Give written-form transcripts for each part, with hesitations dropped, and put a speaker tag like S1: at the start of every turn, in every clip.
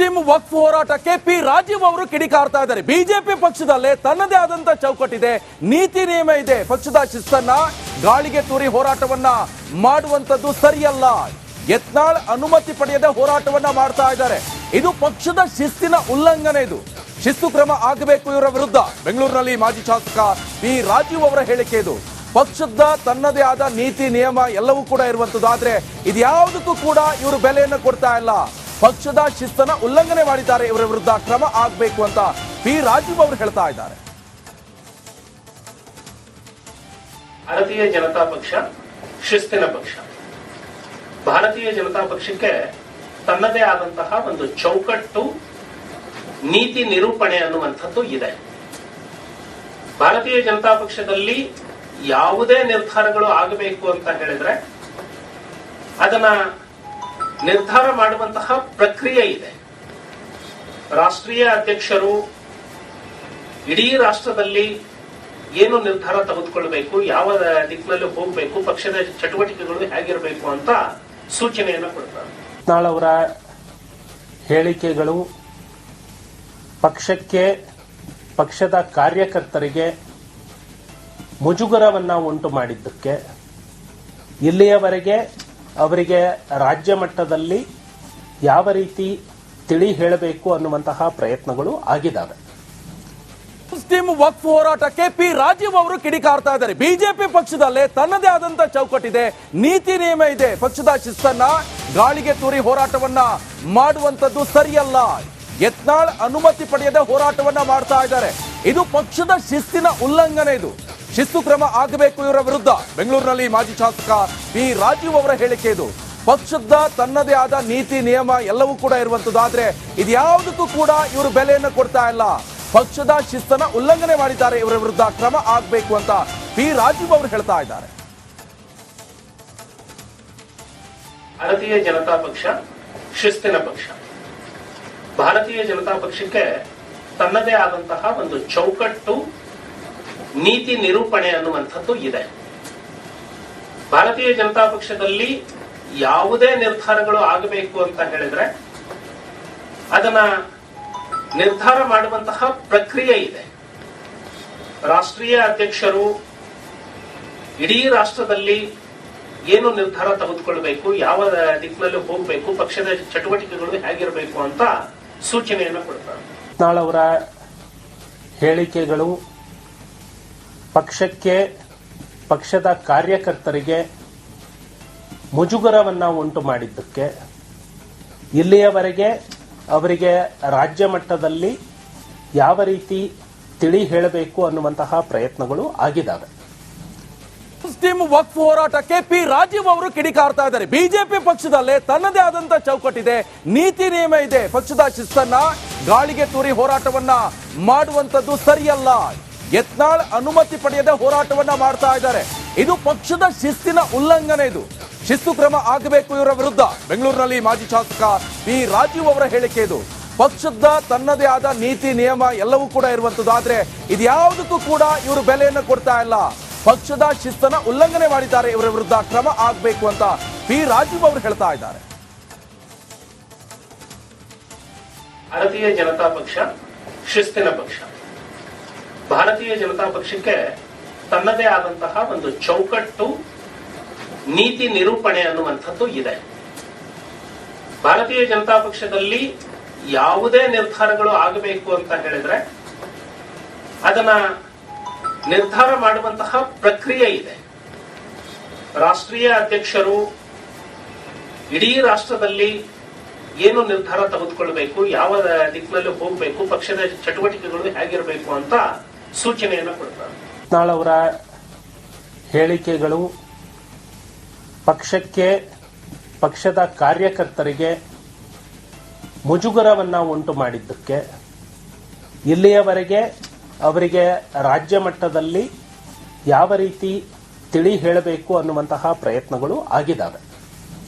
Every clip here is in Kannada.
S1: ಮುಸ್ಲಿಂ ವಕ್ಫ್ ಹೋರಾಟಕ್ಕೆ ಪಿ ರಾಜೀವ್ ಅವರು ಕಿಡಿಕಾರ್ತಾ ಇದ್ದಾರೆ. ಬಿಜೆಪಿ ಪಕ್ಷದಲ್ಲೇ ತನ್ನದೇ ಆದಂತ ಚೌಕಟ್ಟಿದೆ, ನೀತಿ ನಿಯಮ ಇದೆ. ಪಕ್ಷದ ಶಿಸ್ತನ್ನ ಗಾಳಿಗೆ ತೂರಿ ಹೋರಾಟವನ್ನ ಮಾಡುವಂತದ್ದು ಸರಿಯಲ್ಲ. ಯತ್ನಾಳ್ ಅನುಮತಿ ಪಡೆಯದೆ ಹೋರಾಟವನ್ನ ಮಾಡ್ತಾ ಇದ್ದಾರೆ. ಇದು ಪಕ್ಷದ ಶಿಸ್ತಿನ ಉಲ್ಲಂಘನೆ. ಇದು ಶಿಸ್ತು ಕ್ರಮ ಆಗಬೇಕು ಇವರ ವಿರುದ್ಧ. ಬೆಂಗಳೂರಿನಲ್ಲಿ ಮಾಜಿ ಶಾಸಕ ಪಿ ರಾಜೀವ್ ಅವರ ಹೇಳಿಕೆ ಇದು. ಪಕ್ಷದ ತನ್ನದೇ ಆದ ನೀತಿ ನಿಯಮ ಎಲ್ಲವೂ ಕೂಡ ಇರುವಂತದ್ದು. ಆದ್ರೆ ಇದ್ಯಾವುದಕ್ಕೂ ಕೂಡ ಇವರು ಬೆಲೆಯನ್ನು ಕೊಡ್ತಾ ಇಲ್ಲ. ಪಕ್ಷದ ಶಿಸ್ತನ್ನ ಉಲ್ಲಂಘನೆ ಮಾಡಿದ್ದಾರೆ. ಇವರ ವಿರುದ್ಧ ಕ್ರಮ ಆಗಬೇಕು ಅಂತ ಪಿ ರಾಜೀವ್ ಅವರು ಹೇಳ್ತಾ ಇದ್ದಾರೆ.
S2: ಭಾರತೀಯ ಜನತಾ ಪಕ್ಷ ಶಿಸ್ತಿನ ಪಕ್ಷ. ಭಾರತೀಯ ಜನತಾ ಪಕ್ಷಕ್ಕೆ ತನ್ನದೇ ಆದಂತಹ ಒಂದು ಚೌಕಟ್ಟು, ನೀತಿ ನಿರೂಪಣೆ ಅನ್ನುವಂಥದ್ದು ಇದೆ. ಭಾರತೀಯ ಜನತಾ ಪಕ್ಷದಲ್ಲಿ ಯಾವುದೇ ನಿರ್ಧಾರಗಳು ಆಗಬೇಕು ಅಂತ ಹೇಳಿದ್ರೆ ಅದನ್ನ ನಿರ್ಧಾರ ಮಾಡುವಂತಹ ಪ್ರಕ್ರಿಯೆ ಇದೆ. ರಾಷ್ಟ್ರೀಯ ಅಧ್ಯಕ್ಷರು ಇಡೀ ರಾಷ್ಟ್ರದಲ್ಲಿ ಏನು ನಿರ್ಧಾರ ತೆಗೆದುಕೊಳ್ಬೇಕು, ಯಾವ ದಿಕ್ಕಿನಲ್ಲಿ ಹೋಗಬೇಕು, ಪಕ್ಷದ ಚಟುವಟಿಕೆಗಳು ಹೇಗಿರಬೇಕು ಅಂತ ಸೂಚನೆಯನ್ನು ಕೊಡ್ತಾರೆ.
S3: ಯತ್ನಾಳ್ ಅವರ ಹೇಳಿಕೆಗಳು ಪಕ್ಷಕ್ಕೆ, ಪಕ್ಷದ ಕಾರ್ಯಕರ್ತರಿಗೆ ಮುಜುಗರವನ್ನ ಉಂಟು ಮಾಡಿದ್ದಕ್ಕೆ ಇಲ್ಲಿಯವರೆಗೆ ಅವರಿಗೆ ರಾಜ್ಯ ಮಟ್ಟದಲ್ಲಿ ಯಾವ ರೀತಿ ತಿಳಿ ಹೇಳಬೇಕು ಅನ್ನುವಂತಹ ಪ್ರಯತ್ನಗಳು ಆಗಿದ್ದಾವೆ.
S1: ಮುಸ್ಲಿಂ ವಕ್ಫ್ ಹೋರಾಟಕ್ಕೆ ಪಿ ರಾಜೀವ್ ಅವರು ಕಿಡಿಕಾರ್ತಾ ಇದ್ದಾರೆ. ಬಿಜೆಪಿ ಪಕ್ಷದಲ್ಲೇ ತನ್ನದೇ ಆದಂತ ಚೌಕಟ್ಟಿದೆ, ನೀತಿ ನಿಯಮ ಇದೆ. ಪಕ್ಷದ ಶಿಸ್ತನ್ನ ಗಾಳಿಗೆ ತೂರಿ ಹೋರಾಟವನ್ನ ಮಾಡುವಂತದ್ದು ಸರಿಯಲ್ಲ. ಯತ್ನಾಳ್ ಅನುಮತಿ ಪಡೆಯದೆ ಹೋರಾಟವನ್ನ ಮಾಡ್ತಾ ಇದ್ದಾರೆ. ಇದು ಪಕ್ಷದ ಶಿಸ್ತಿನ ಉಲ್ಲಂಘನೆ. ಇದು ಶಿಸ್ತು ಕ್ರಮ ಆಗಬೇಕು ಇವರ ವಿರುದ್ಧ. ಬೆಂಗಳೂರಿನಲ್ಲಿ ಮಾಜಿ ಶಾಸಕ ಪಿ ರಾಜೀವ್ ಅವರ ಹೇಳಿಕೆ ಇದು. ಪಕ್ಷದ ತನ್ನದೇ ಆದ ನೀತಿ ನಿಯಮ ಎಲ್ಲವೂ ಕೂಡ ಇರುವಂತದ್ದು. ಆದ್ರೆ ಇದ್ಯಾವುದಕ್ಕೂ ಕೂಡ ಇವರು ಬೆಲೆಯನ್ನು ಕೊಡ್ತಾ ಇಲ್ಲ. ಪಕ್ಷದ ಶಿಸ್ತನ್ನ ಉಲ್ಲಂಘನೆ ಮಾಡಿದ್ದಾರೆ. ಇವರ ವಿರುದ್ಧ ಕ್ರಮ ಆಗಬೇಕು ಅಂತ ಪಿ ರಾಜೀವ್ ಅವರು ಹೇಳ್ತಾ ಇದ್ದಾರೆ.
S2: ಭಾರತೀಯ ಜನತಾ ಪಕ್ಷ ಶಿಸ್ತಿನ ಪಕ್ಷ. ಭಾರತೀಯ ಜನತಾ ಪಕ್ಷಕ್ಕೆ ತನ್ನದೇ ಆದಂತಹ ಒಂದು ಚೌಕಟ್ಟು, ನೀತಿ ನಿರೂಪಣೆ ಅನ್ನುವಂಥದ್ದು ಇದೆ. ಭಾರತೀಯ ಜನತಾ ಪಕ್ಷದಲ್ಲಿ ಯಾವುದೇ ನಿರ್ಧಾರಗಳು ಆಗಬೇಕು ಅಂತ ಹೇಳಿದ್ರೆ ಅದನ್ನ ನಿರ್ಧಾರ ಮಾಡುವಂತಹ ಪ್ರಕ್ರಿಯೆ ಇದೆ. ರಾಷ್ಟ್ರೀಯ ಅಧ್ಯಕ್ಷರು ಇಡೀ ರಾಷ್ಟ್ರದಲ್ಲಿ ಏನು ನಿರ್ಧಾರ ತೆಗೆದುಕೊಳ್ಬೇಕು, ಯಾವ ದಿಕ್ಕಿನಲ್ಲಿ ಹೋಗಬೇಕು, ಪಕ್ಷದ ಚಟುವಟಿಕೆಗಳು ಹೇಗಿರಬೇಕು ಅಂತ ಸೂಚನೆಯನ್ನು ಕೊಡ್ತಾರೆ.
S3: ಯತ್ನಾಳ್ ಅವರ ಹೇಳಿಕೆಗಳು ಪಕ್ಷಕ್ಕೆ, ಪಕ್ಷದ ಕಾರ್ಯಕರ್ತರಿಗೆ ಮುಜುಗರವನ್ನ ಉಂಟು ಮಾಡಿದ್ದಕ್ಕೆ ಇಲ್ಲಿಯವರೆಗೆ ಅವರಿಗೆ ರಾಜ್ಯ ಮಟ್ಟದಲ್ಲಿ ಯಾವ ರೀತಿ ತಿಳಿ ಹೇಳಬೇಕು ಅನ್ನುವಂತಹ ಪ್ರಯತ್ನಗಳು ಆಗಿದ್ದಾವೆ.
S1: ಮುಸ್ಲಿಂ ವಕ್ಫ್ ಹೋರಾಟಕ್ಕೆ ಪಿ ರಾಜೀವ್ ಅವರು ಕಿಡಿಕಾರ್ತಾ ಇದ್ದಾರೆ. ಬಿಜೆಪಿ ಪಕ್ಷದಲ್ಲೇ ತನ್ನದೇ ಆದಂತ ಚೌಕಟ್ಟಿದೆ, ನೀತಿ ನಿಯಮ ಇದೆ. ಪಕ್ಷದ ಶಿಸ್ತನ್ನ ಗಾಳಿಗೆ ತೂರಿ ಹೋರಾಟವನ್ನ ಮಾಡುವಂತದ್ದು ಸರಿಯಲ್ಲ. ಯತ್ನಾಳ್ ಅನುಮತಿ ಪಡೆಯದೆ ಹೋರಾಟವನ್ನ ಮಾಡ್ತಾ ಇದ್ದಾರೆ. ಇದು ಪಕ್ಷದ ಶಿಸ್ತಿನ ಉಲ್ಲಂಘನೆ. ಇದು ಶಿಸ್ತು ಕ್ರಮ ಆಗಬೇಕು ಇವರ ವಿರುದ್ಧ. ಬೆಂಗಳೂರಿನಲ್ಲಿ ಮಾಜಿ ಶಾಸಕ ಪಿ ರಾಜೀವ್ ಅವರ ಹೇಳಿಕೆ ಇದು. ಪಕ್ಷದ ತನ್ನದೇ ಆದ ನೀತಿ ನಿಯಮ ಎಲ್ಲವೂ ಕೂಡ ಇರುವಂತದ್ದು. ಆದ್ರೆ ಇದ್ಯಾವುದಕ್ಕೂ ಕೂಡ ಇವರು ಬೆಲೆಯನ್ನು ಕೊಡ್ತಾ ಇಲ್ಲ. ಪಕ್ಷದ ಶಿಸ್ತನ್ನ ಉಲ್ಲಂಘನೆ ಮಾಡಿದ್ದಾರೆ. ಇವರ ವಿರುದ್ಧ ಕ್ರಮ ಆಗಬೇಕು ಅಂತ ಪಿ ರಾಜೀವ್ ಅವರು ಹೇಳ್ತಾ ಇದ್ದಾರೆ.
S2: ಭಾರತೀಯ ಜನತಾ ಪಕ್ಷ ಶಿಸ್ತಿನ ಪಕ್ಷ. ಭಾರತೀಯ ಜನತಾ ಪಕ್ಷಕ್ಕೆ ತನ್ನದೇ ಆದಂತಹ ಒಂದು ಚೌಕಟ್ಟು, ನೀತಿ ನಿರೂಪಣೆ ಅನ್ನುವಂಥದ್ದು ಇದೆ. ಭಾರತೀಯ ಜನತಾ ಪಕ್ಷದಲ್ಲಿ ಯಾವುದೇ ನಿರ್ಧಾರಗಳು ಆಗಬೇಕು ಅಂತ ಹೇಳಿದ್ರೆ ಅದನ್ನ ನಿರ್ಧಾರ ಮಾಡುವಂತಹ ಪ್ರಕ್ರಿಯೆ ಇದೆ. ರಾಷ್ಟ್ರೀಯ ಅಧ್ಯಕ್ಷರು ಇಡೀ ರಾಷ್ಟ್ರದಲ್ಲಿ ಏನು ನಿರ್ಧಾರ ತೆಗೆದುಕೊಳ್ಬೇಕು, ಯಾವ ದಿಕ್ಕಿನಲ್ಲಿ ಹೋಗಬೇಕು, ಪಕ್ಷದ ಚಟುವಟಿಕೆಗಳು ಹೇಗಿರಬೇಕು ಅಂತ ಸೂಚನೆಯನ್ನು ಕೊಡ್ತಾರೆ.
S3: ಯತ್ನಾಳ್ ಅವರ ಹೇಳಿಕೆಗಳು ಪಕ್ಷಕ್ಕೆ, ಪಕ್ಷದ ಕಾರ್ಯಕರ್ತರಿಗೆ ಮುಜುಗರವನ್ನ ಉಂಟು ಮಾಡಿದ್ದಕ್ಕೆ ಇಲ್ಲಿಯವರೆಗೆ ಅವರಿಗೆ ರಾಜ್ಯ ಮಟ್ಟದಲ್ಲಿ ಯಾವ ರೀತಿ ತಿಳಿ ಹೇಳಬೇಕು ಅನ್ನುವಂತಹ ಪ್ರಯತ್ನಗಳು ಆಗಿದ್ದಾವೆ.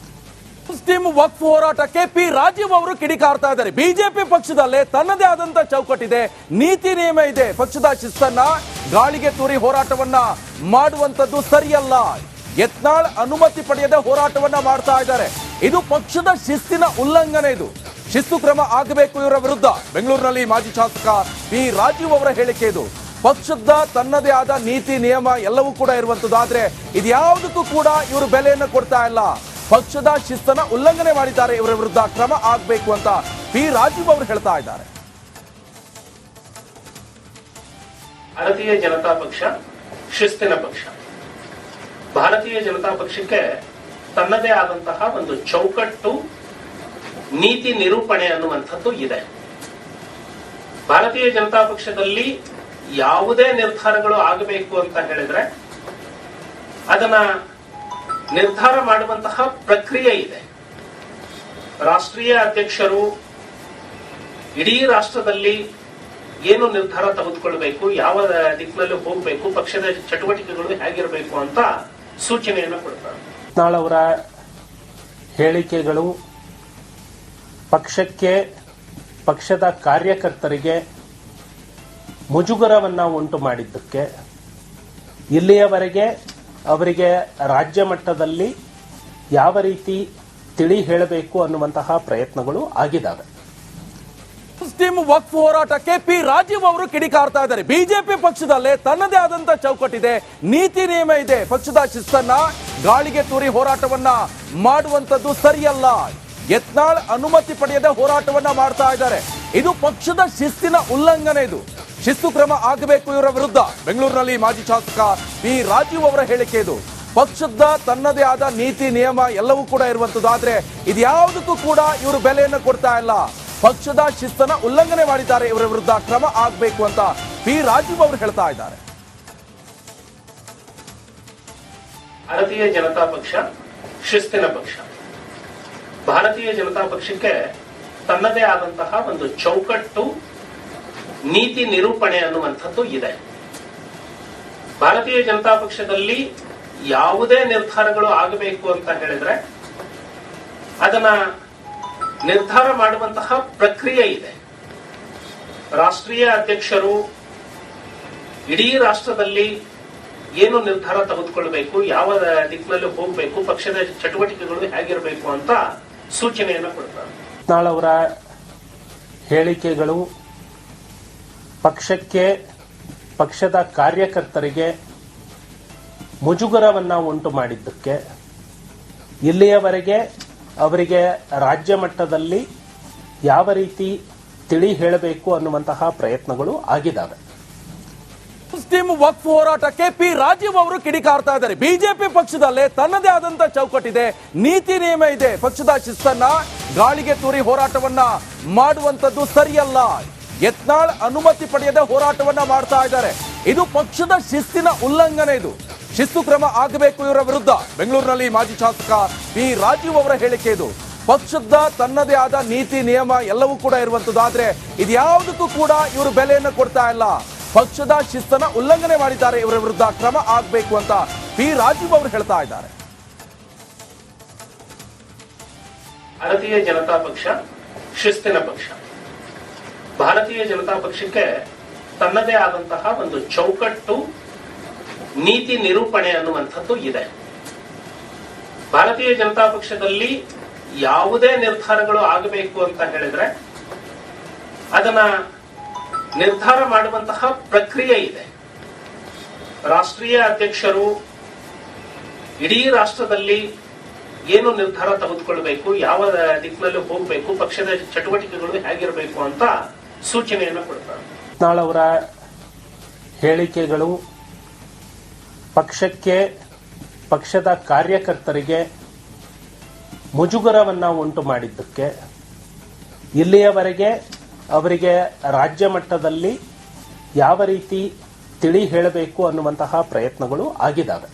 S1: ಮುಸ್ಲಿಂ ವಕ್ಫ್ ಹೋರಾಟಕ್ಕೆ ಪಿ ರಾಜೀವ್ ಅವರು ಕಿಡಿಕಾರ್ತಾ ಇದ್ದಾರೆ. ಬಿಜೆಪಿ ಪಕ್ಷದಲ್ಲೇ ತನ್ನದೇ ಆದಂತ ಚೌಕಟ್ಟಿದೆ, ನೀತಿ ನಿಯಮ ಇದೆ. ಪಕ್ಷದ ಶಿಸ್ತನ್ನ ಗಾಳಿಗೆ ತೂರಿ ಹೋರಾಟವನ್ನ ಮಾಡುವಂತದ್ದು ಸರಿಯಲ್ಲ. ಯತ್ನಾಳ್ ಅನುಮತಿ ಪಡೆಯದೆ ಹೋರಾಟವನ್ನ ಮಾಡ್ತಾ ಇದ್ದಾರೆ. ಇದು ಪಕ್ಷದ ಶಿಸ್ತಿನ ಉಲ್ಲಂಘನೆ. ಇದು ಶಿಸ್ತು ಕ್ರಮ ಆಗಬೇಕು ಇವರ ವಿರುದ್ಧ. ಬೆಂಗಳೂರಿನಲ್ಲಿ ಮಾಜಿ ಶಾಸಕ ಪಿ ರಾಜೀವ್ ಅವರ ಹೇಳಿಕೆ ಇದು. ಪಕ್ಷದ ತನ್ನದೇ ಆದ ನೀತಿ ನಿಯಮ ಎಲ್ಲವೂ ಕೂಡ ಇರುವಂತದ್ದಾದ್ರೆ ಇದ್ಯಾವುದಕ್ಕೂ ಕೂಡ ಇವರು ಬೆಲೆಯನ್ನು ಕೊಡ್ತಾ ಇಲ್ಲ. ಪಕ್ಷದ ಶಿಸ್ತನ್ನ ಉಲ್ಲಂಘನೆ ಮಾಡಿದ್ದಾರೆ, ಇವರ ವಿರುದ್ಧ ಕ್ರಮ ಆಗಬೇಕು ಅಂತ ಪಿ ರಾಜೀವ್ ಅವರು ಹೇಳ್ತಾ ಇದ್ದಾರೆ.
S2: ಭಾರತೀಯ ಜನತಾ ಪಕ್ಷ ಶಿಸ್ತಿನ ಪಕ್ಷ. ಭಾರತೀಯ ಜನತಾ ಪಕ್ಷಕ್ಕೆ ತನ್ನದೇ ಆದಂತಹ ಒಂದು ಚೌಕಟ್ಟು, ನೀತಿ ನಿರೂಪಣೆ ಅನ್ನುವಂಥದ್ದು ಇದೆ. ಭಾರತೀಯ ಜನತಾ ಪಕ್ಷದಲ್ಲಿ ಯಾವುದೇ ನಿರ್ಧಾರಗಳು ಆಗಬೇಕು ಅಂತ ಹೇಳಿದ್ರೆ ಅದನ್ನ ನಿರ್ಧಾರ ಮಾಡುವಂತಹ ಪ್ರಕ್ರಿಯೆ ಇದೆ. ರಾಷ್ಟ್ರೀಯ ಅಧ್ಯಕ್ಷರು ಇಡೀ ರಾಷ್ಟ್ರದಲ್ಲಿ ಏನು ನಿರ್ಧಾರ ತೆಗೆದುಕೊಳ್ಬೇಕು, ಯಾವ ದಿಕ್ಕಿನಲ್ಲಿ ಹೋಗಬೇಕು, ಪಕ್ಷದ ಚಟುವಟಿಕೆಗಳು ಹೇಗಿರಬೇಕು ಅಂತ ಸೂಚನೆಯನ್ನು ಕೊಡ್ತಾರೆ.
S3: ಅವರ ಹೇಳಿಕೆಗಳು ಪಕ್ಷಕ್ಕೆ, ಪಕ್ಷದ ಕಾರ್ಯಕರ್ತರಿಗೆ ಮುಜುಗರವನ್ನ ಉಂಟು ಮಾಡಿದ್ದಕ್ಕೆ ಇಲ್ಲಿಯವರೆಗೆ ಅವರಿಗೆ ರಾಜ್ಯ ಮಟ್ಟದಲ್ಲಿ ಯಾವ ರೀತಿ ತಿಳಿ ಹೇಳಬೇಕು ಅನ್ನುವಂತಹ ಪ್ರಯತ್ನಗಳು ಆಗಿದ್ದಾವೆ.
S1: ಮುಸ್ಲಿಂ ವಕ್ಫ್ ಹೋರಾಟಕ್ಕೆ ಪಿ ರಾಜೀವ್ ಅವರು ಕಿಡಿಕಾರ್ತಾ ಇದ್ದಾರೆ. ಬಿಜೆಪಿ ಪಕ್ಷದಲ್ಲೇ ತನ್ನದೇ ಆದಂತ ಚೌಕಟ್ಟಿದೆ, ನೀತಿ ನಿಯಮ ಇದೆ. ಪಕ್ಷದ ಶಿಸ್ತನ್ನ ಗಾಳಿಗೆ ತೂರಿ ಹೋರಾಟವನ್ನ ಮಾಡುವಂತದ್ದು ಸರಿಯಲ್ಲ. ಯತ್ನಾಳ್ ಅನುಮತಿ ಪಡೆಯದೆ ಹೋರಾಟವನ್ನ ಮಾಡ್ತಾ ಇದ್ದಾರೆ. ಇದು ಪಕ್ಷದ ಶಿಸ್ತಿನ ಉಲ್ಲಂಘನೆ. ಇದು ಶಿಸ್ತು ಕ್ರಮ ಆಗಬೇಕು ಇವರ ವಿರುದ್ಧ. ಬೆಂಗಳೂರಿನಲ್ಲಿ ಮಾಜಿ ಶಾಸಕ ಪಿ ರಾಜೀವ್ ಅವರ ಹೇಳಿಕೆ ಇದು. ಪಕ್ಷದ ತನ್ನದೇ ಆದ ನೀತಿ ನಿಯಮ ಎಲ್ಲವೂ ಕೂಡ ಇರುವಂತದ್ದಾದ್ರೆ ಇದ್ಯಾವುದಕ್ಕೂ ಕೂಡ ಇವರು ಬೆಲೆಯನ್ನು ಕೊಡ್ತಾ ಇಲ್ಲ. ಪಕ್ಷದ ಶಿಸ್ತನ್ನ ಉಲ್ಲಂಘನೆ ಮಾಡಿದ್ದಾರೆ, ಇವರ ವಿರುದ್ಧ ಕ್ರಮ ಆಗಬೇಕು ಅಂತ ಪಿ ರಾಜೀವ್ ಅವರು ಹೇಳ್ತಾ ಇದ್ದಾರೆ.
S2: ಭಾರತೀಯ ಜನತಾ ಪಕ್ಷ ಶಿಸ್ತಿನ ಪಕ್ಷ. ಭಾರತೀಯ ಜನತಾ ಪಕ್ಷಕ್ಕೆ ತನ್ನದೇ ಆದಂತಹ ಒಂದು ಚೌಕಟ್ಟು, ನೀತಿ ನಿರೂಪಣೆ ಅನ್ನುವಂಥದ್ದು ಇದೆ. ಭಾರತೀಯ ಜನತಾ ಪಕ್ಷದಲ್ಲಿ ಯಾವುದೇ ನಿರ್ಧಾರಗಳು ಆಗಬೇಕು ಅಂತ ಹೇಳಿದ್ರೆ ಅದನ್ನ ನಿರ್ಧಾರ ಮಾಡುವಂತಹ ಪ್ರಕ್ರಿಯೆ ಇದೆ. ರಾಷ್ಟ್ರೀಯ ಅಧ್ಯಕ್ಷರು ಇಡೀ ರಾಷ್ಟ್ರದಲ್ಲಿ ಏನು ನಿರ್ಧಾರ ತೆಗೆದುಕೊಳ್ಬೇಕು, ಯಾವ ದಿಕ್ಕಿನಲ್ಲಿ ಹೋಗಬೇಕು, ಪಕ್ಷದ ಚಟುವಟಿಕೆಗಳು ಹೇಗಿರಬೇಕು ಅಂತ ಸೂಚನೆಯನ್ನು ಕೊಡ್ತಾರೆ.
S3: ಅವರ ಹೇಳಿಕೆಗಳು ಪಕ್ಷಕ್ಕೆ, ಪಕ್ಷದ ಕಾರ್ಯಕರ್ತರಿಗೆ ಮುಜುಗರವನ್ನ ಉಂಟು ಮಾಡಿದ್ದಕ್ಕೆ ಇಲ್ಲಿಯವರೆಗೆ ಅವರಿಗೆ ರಾಜ್ಯ ಮಟ್ಟದಲ್ಲಿ ಯಾವ ರೀತಿ ತಿಳಿ ಹೇಳಬೇಕು ಅನ್ನುವಂತಹ ಪ್ರಯತ್ನಗಳು ಆಗಿದ್ದಾವೆ.
S1: ಮುಸ್ಲಿಂ ವಕ್ಫ್ ಹೋರಾಟಕ್ಕೆ ಪಿ ರಾಜೀವ್ ಅವರು ಕಿಡಿಕಾರ್ತಾ ಇದ್ದಾರೆ. ಬಿಜೆಪಿ ಪಕ್ಷದಲ್ಲೇ ತನ್ನದೇ ಆದಂತ ಚೌಕಟ್ಟಿದೆ, ನೀತಿ ನಿಯಮ ಇದೆ. ಪಕ್ಷದ ಶಿಸ್ತನ್ನ ಗಾಳಿಗೆ ತೂರಿ ಹೋರಾಟವನ್ನ ಮಾಡುವಂತದ್ದು ಸರಿಯಲ್ಲ. ಯತ್ನಾಳ್ ಅನುಮತಿ ಪಡೆಯದೆ ಹೋರಾಟವನ್ನ ಮಾಡ್ತಾ ಇದ್ದಾರೆ. ಇದು ಪಕ್ಷದ ಶಿಸ್ತಿನ ಉಲ್ಲಂಘನೆ. ಇದು ಶಿಸ್ತು ಕ್ರಮ ಆಗಬೇಕು ಇವರ ವಿರುದ್ಧ. ಬೆಂಗಳೂರಿನಲ್ಲಿ ಮಾಜಿ ಶಾಸಕ ಪಿ ರಾಜೀವ್ ಅವರ ಹೇಳಿಕೆ ಇದು. ಪಕ್ಷದ ತನ್ನದೇ ಆದ ನೀತಿ ನಿಯಮ ಎಲ್ಲವೂ ಕೂಡ ಇರುವಂತದ್ದಾದ್ರೆ ಇದ್ಯಾವುದಕ್ಕೂ ಕೂಡ ಇವರು ಬೆಲೆಯನ್ನು ಕೊಡ್ತಾ ಇಲ್ಲ. ಪಕ್ಷದ ಶಿಸ್ತನ್ನ ಉಲ್ಲಂಘನೆ ಮಾಡಿದ್ದಾರೆ, ಇವರ ವಿರುದ್ಧ ಕ್ರಮ ಆಗಬೇಕು ಅಂತ ಪಿ ರಾಜೀವ್ ಅವರು ಹೇಳ್ತಾ ಇದ್ದಾರೆ.
S2: ಭಾರತೀಯ ಜನತಾ ಪಕ್ಷ ಶಿಸ್ತಿನ ಪಕ್ಷ. ಭಾರತೀಯ ಜನತಾ ಪಕ್ಷಕ್ಕೆ ತನ್ನದೇ ಆದಂತಹ ಒಂದು ಚೌಕಟ್ಟು, ನೀತಿ ನಿರೂಪಣೆ ಅನ್ನುವಂಥದ್ದು ಇದೆ. ಭಾರತೀಯ ಜನತಾ ಪಕ್ಷದಲ್ಲಿ ಯಾವುದೇ ನಿರ್ಧಾರಗಳು ಆಗಬೇಕು ಅಂತ ಹೇಳಿದ್ರೆ ಅದನ್ನ ನಿರ್ಧಾರ ಮಾಡುವಂತಹ ಪ್ರಕ್ರಿಯೆ ಇದೆ. ರಾಷ್ಟ್ರೀಯ ಅಧ್ಯಕ್ಷರು ಇಡೀ ರಾಷ್ಟ್ರದಲ್ಲಿ ಏನು ನಿರ್ಧಾರ ತೆಗೆದುಕೊಳ್ಬೇಕು, ಯಾವ ದಿಕ್ಕಿನಲ್ಲಿ ಹೋಗಬೇಕು, ಪಕ್ಷದ ಚಟುವಟಿಕೆಗಳು ಹೇಗಿರಬೇಕು ಅಂತ ಸೂಚನೆಯನ್ನು ಕೊಡ್ತಾರೆ.
S3: ಅವರ ಹೇಳಿಕೆಗಳು ಪಕ್ಷಕ್ಕೆ, ಪಕ್ಷದ ಕಾರ್ಯಕರ್ತರಿಗೆ ಮುಜುಗರವನ್ನ ಉಂಟು ಮಾಡಿದ್ದಕ್ಕೆ ಇಲ್ಲಿಯವರೆಗೆ ಅವರಿಗೆ ರಾಜ್ಯ ಮಟ್ಟದಲ್ಲಿ ಯಾವ ರೀತಿ ತಿಳಿ ಹೇಳಬೇಕು ಅನ್ನುವಂತಹ ಪ್ರಯತ್ನಗಳು ಆಗಿದ್ದಾವೆ.